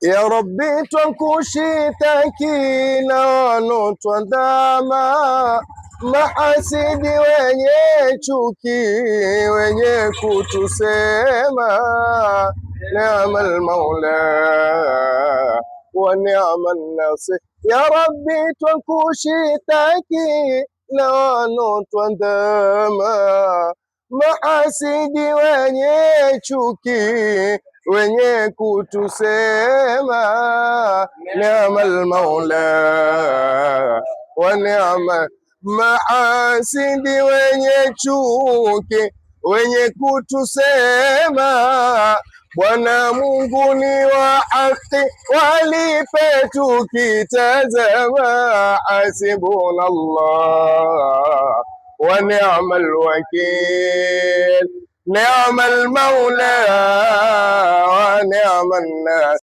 Ya Rabbi, twakushitaki na wanotuandama, mahasidi wenye chuki, wenye kutusema. Ni'mal maula wa ni'man nasir. Ya Rabbi, twakushitaki na wanotuandama, mahasidi wenye chuki, wenye kutusema. Ni'mal maula wa ni'ma, mahasidi wenye chuki, wenye kutusema. Bwana Mungu ni wa haki, walipe tukitazama. Hasbunallah wa ni'mal wakil, ni'mal maula wa ni'man nasir.